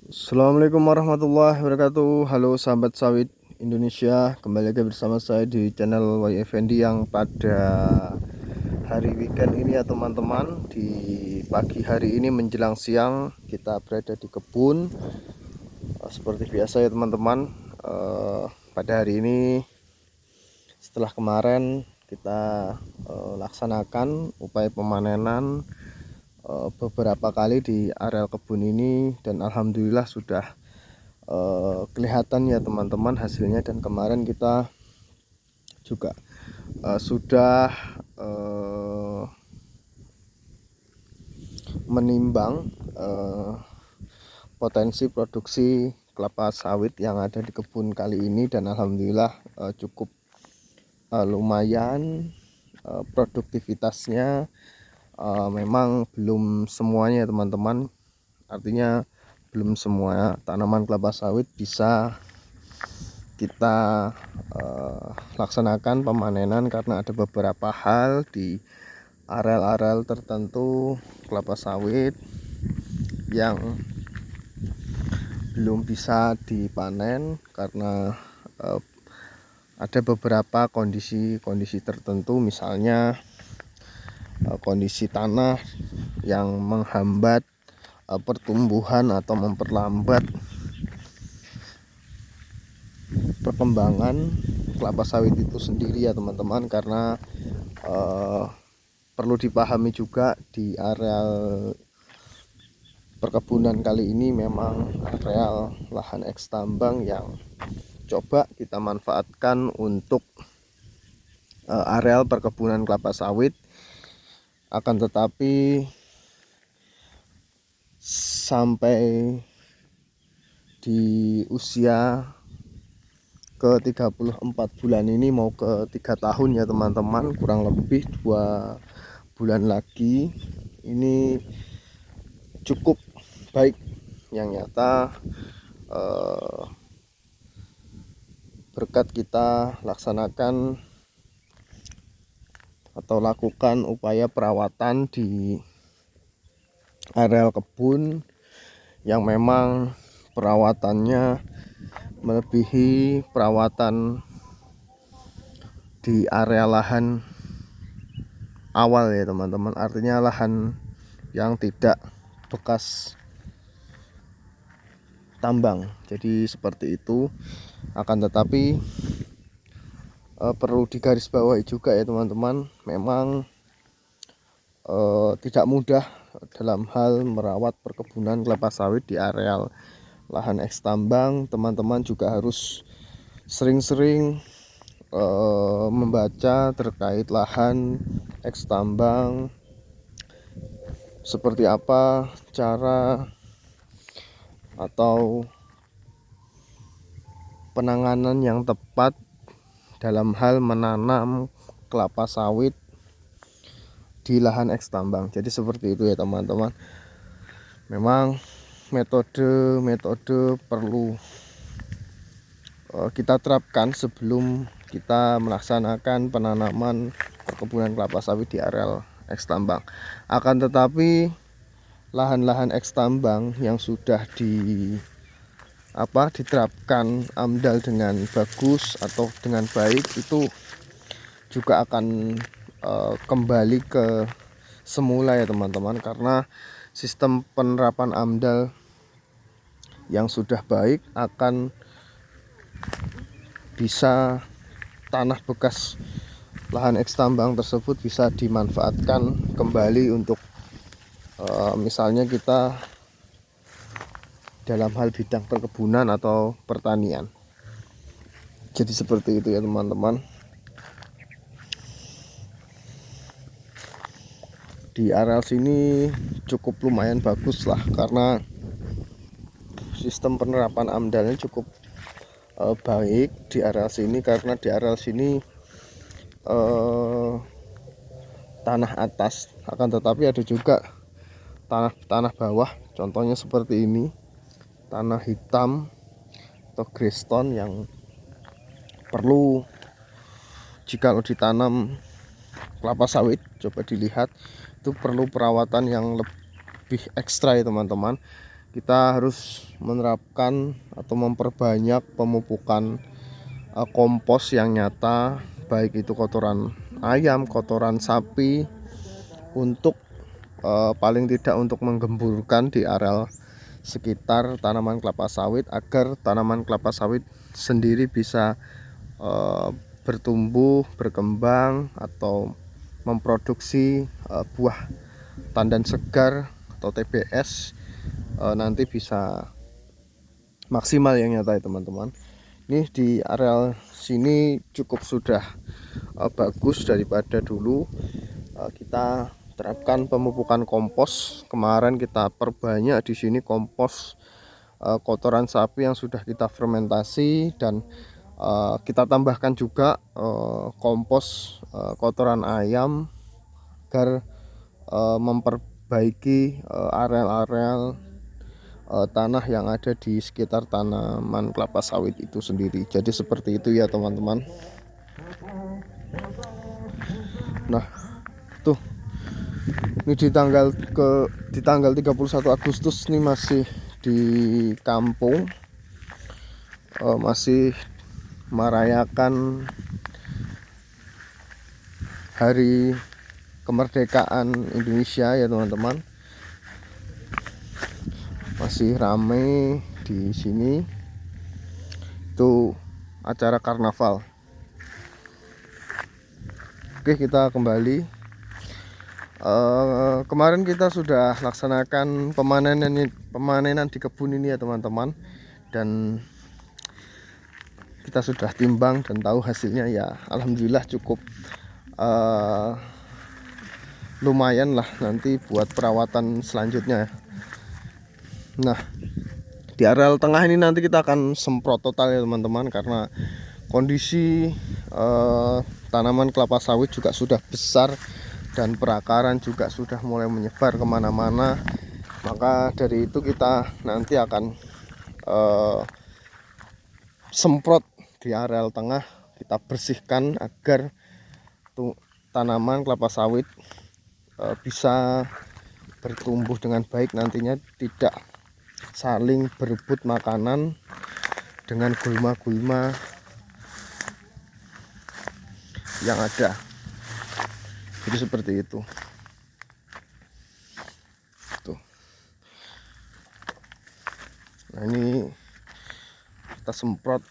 Assalamualaikum warahmatullahi wabarakatuh. Halo sahabat sawit Indonesia, kembali lagi bersama saya di channel YFND yang pada hari weekend ini ya teman-teman. Di pagi hari ini menjelang siang kita berada di kebun. Seperti biasa ya teman-teman, pada hari ini setelah kemarin kita laksanakan upaya pemanenan beberapa kali di areal kebun ini, dan alhamdulillah sudah kelihatan ya teman-teman hasilnya. Dan kemarin kita juga sudah menimbang potensi produksi kelapa sawit yang ada di kebun kali ini, dan alhamdulillah cukup lumayan produktivitasnya. Memang belum semuanya teman-teman, artinya belum semua tanaman kelapa sawit bisa kita laksanakan pemanenan karena ada beberapa hal di areal-areal tertentu kelapa sawit yang belum bisa dipanen karena ada beberapa kondisi tertentu, misalnya kondisi tanah yang menghambat pertumbuhan atau memperlambat perkembangan kelapa sawit itu sendiri ya teman-teman. Karena perlu dipahami juga di areal perkebunan kali ini memang areal lahan eks tambang yang coba kita manfaatkan untuk areal perkebunan kelapa sawit. Akan tetapi sampai di usia ke 34 bulan ini mau ke 3 tahun ya teman-teman, kurang lebih 2 bulan lagi, ini cukup baik. Yang nyata berkat kita laksanakan atau lakukan upaya perawatan di areal kebun yang memang perawatannya melebihi perawatan di area lahan awal ya teman-teman, artinya lahan yang tidak bekas tambang. Jadi seperti itu. Akan tetapi perlu digarisbawahi juga ya teman-teman, memang tidak mudah dalam hal merawat perkebunan kelapa sawit di areal lahan eks tambang. Teman-teman juga harus sering-sering membaca terkait lahan eks tambang, seperti apa cara atau penanganan yang tepat dalam hal menanam kelapa sawit di lahan eks tambang. Jadi seperti itu ya teman-teman. Memang metode perlu kita terapkan sebelum kita melaksanakan penanaman perkebunan kelapa sawit di areal eks tambang. Akan tetapi lahan-lahan eks tambang yang sudah diterapkan AMDAL dengan bagus atau dengan baik, itu juga akan kembali ke semula ya teman-teman, karena sistem penerapan AMDAL yang sudah baik akan bisa tanah bekas lahan eks tambang tersebut bisa dimanfaatkan kembali untuk misalnya kita dalam hal bidang perkebunan atau pertanian. Jadi seperti itu ya teman-teman. Di areal sini cukup lumayan bagus lah, karena sistem penerapan AMDALnya cukup baik di areal sini. Karena di areal sini tanah atas, akan tetapi ada juga tanah bawah, contohnya seperti ini, tanah hitam atau greystone, yang perlu jika ditanam kelapa sawit, coba dilihat, itu perlu perawatan yang lebih ekstra ya teman-teman. kita harus menerapkan atau memperbanyak pemupukan kompos yang nyata, baik itu kotoran ayam, kotoran sapi, untuk paling tidak untuk menggemburkan di areal sekitar tanaman kelapa sawit, agar tanaman kelapa sawit sendiri bisa bertumbuh, berkembang, atau memproduksi buah tandan segar atau TBS nanti bisa maksimal yang nyata ya teman-teman. Ini di areal sini cukup sudah bagus daripada dulu. Kita terapkan pemupukan kompos. Kemarin kita perbanyak di sini kompos kotoran sapi yang sudah kita fermentasi, dan kita tambahkan juga kompos kotoran ayam agar memperbaiki areal-areal tanah yang ada di sekitar tanaman kelapa sawit itu sendiri. Jadi seperti itu ya teman-teman. Nah, tuh ini di tanggal 31 Agustus ini masih di kampung, masih merayakan hari kemerdekaan Indonesia ya teman-teman. Masih ramai di sini, itu acara karnaval. Oke, kita kembali. Kemarin kita sudah laksanakan pemanenan di kebun ini ya teman-teman, dan kita sudah timbang dan tahu hasilnya ya alhamdulillah cukup lumayan lah nanti buat perawatan selanjutnya. Nah, di areal tengah ini nanti kita akan semprot total ya teman-teman, karena kondisi tanaman kelapa sawit juga sudah besar dan perakaran juga sudah mulai menyebar kemana-mana. Maka dari itu kita nanti akan semprot di areal tengah, kita bersihkan agar tanaman kelapa sawit bisa bertumbuh dengan baik, nantinya tidak saling berebut makanan dengan gulma-gulma yang ada. Jadi seperti itu. Tuh. Nah, ini kita semprot.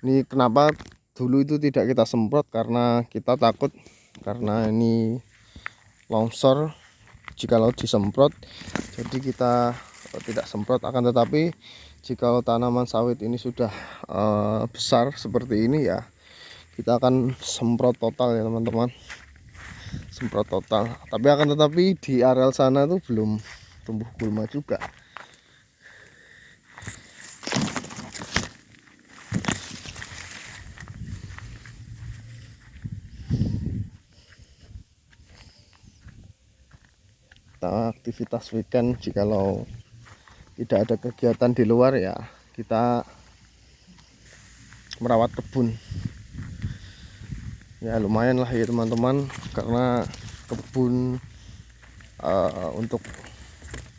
Ini kenapa dulu itu tidak kita semprot, karena kita takut karena ini longsor jikalau disemprot. Jadi kita tidak semprot. Akan tetapi jikalau tanaman sawit ini sudah besar seperti ini ya, kita akan semprot total ya teman-teman, semprot total. Tapi akan tetapi di areal sana tuh belum tumbuh gulma juga. Kita aktivitas weekend, jikalau tidak ada kegiatan di luar ya kita merawat kebun. Ya lumayan lah ya teman-teman, karena kebun untuk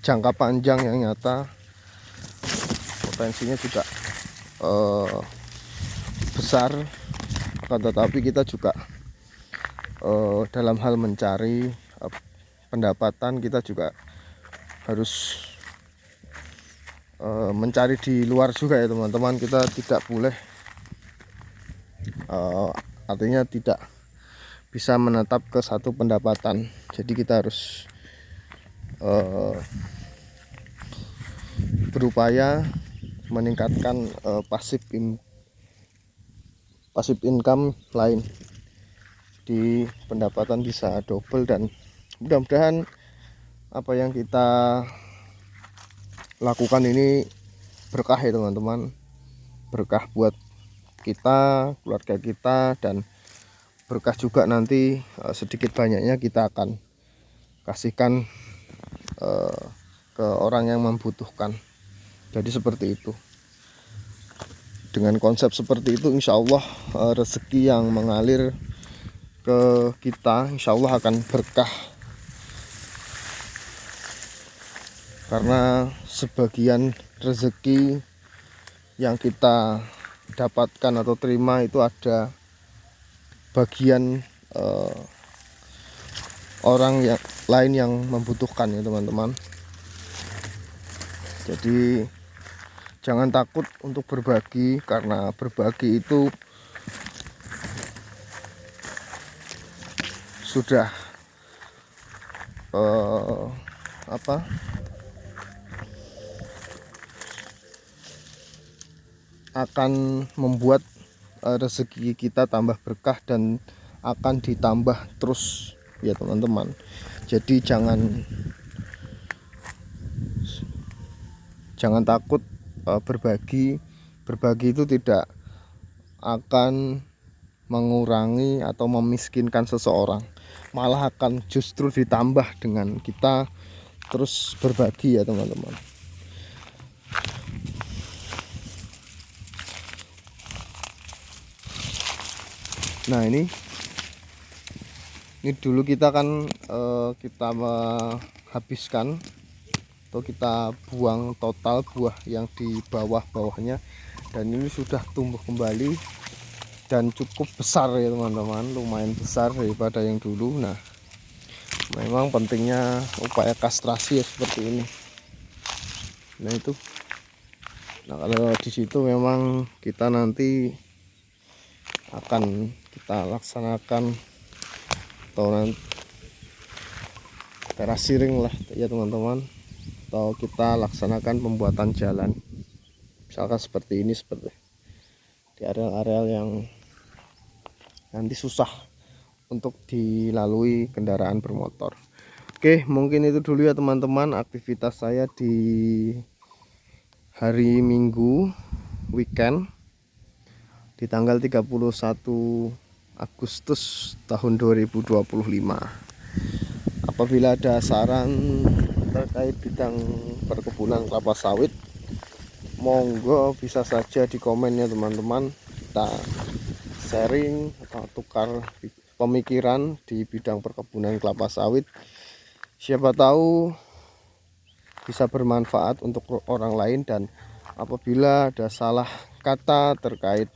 jangka panjang yang nyata potensinya juga besar. Tetapi kita juga dalam hal mencari pendapatan, kita juga harus mencari di luar juga ya teman-teman. Kita tidak boleh artinya tidak bisa menetap ke satu pendapatan. Jadi kita harus berupaya meningkatkan passive income lain, di pendapatan bisa double, dan mudah-mudahan apa yang kita lakukan ini berkah ya teman-teman, berkah buat kita, keluarga kita, dan berkah juga nanti sedikit banyaknya kita akan kasihkan ke orang yang membutuhkan. Jadi seperti itu. Dengan konsep seperti itu, insya Allah rezeki yang mengalir ke kita insya Allah akan berkah karena sebagian rezeki yang kita dapatkan atau terima itu ada bagian orang yang lain yang membutuhkan ya teman-teman. Jadi jangan takut untuk berbagi, karena berbagi itu sudah akan membuat rezeki kita tambah berkah dan akan ditambah terus ya teman-teman. Jadi jangan takut berbagi itu tidak akan mengurangi atau memiskinkan seseorang, malah akan justru ditambah dengan kita terus berbagi ya teman-teman. Nah ini dulu kita kan kita habiskan atau kita buang total buah yang di bawahnya, dan ini sudah tumbuh kembali dan cukup besar ya teman-teman, lumayan besar daripada yang dulu. Nah memang pentingnya upaya kastrasi ya seperti ini. Nah itu, nah kalau di situ memang kita nanti akan kita laksanakan atau nanti terasiring lah ya teman-teman, atau kita laksanakan pembuatan jalan misalkan seperti ini, seperti di areal-areal yang nanti susah untuk dilalui kendaraan bermotor. Oke, mungkin itu dulu ya teman-teman aktivitas saya di hari Minggu weekend di tanggal 31 Agustus tahun 2025. Apabila ada saran terkait bidang perkebunan kelapa sawit, monggo bisa saja di komen ya teman-teman. Kita sharing atau tukar pemikiran di bidang perkebunan kelapa sawit. Siapa tahu bisa bermanfaat untuk orang lain, dan apabila ada salah kata terkait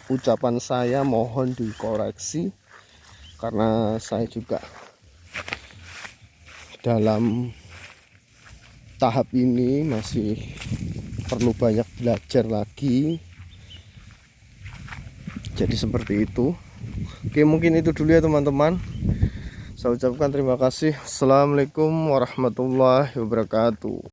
ucapan saya mohon dikoreksi, karena saya juga dalam tahap ini masih perlu banyak belajar lagi. Jadi seperti itu. Oke, mungkin itu dulu ya teman-teman. Saya ucapkan terima kasih. Assalamualaikum warahmatullahi wabarakatuh.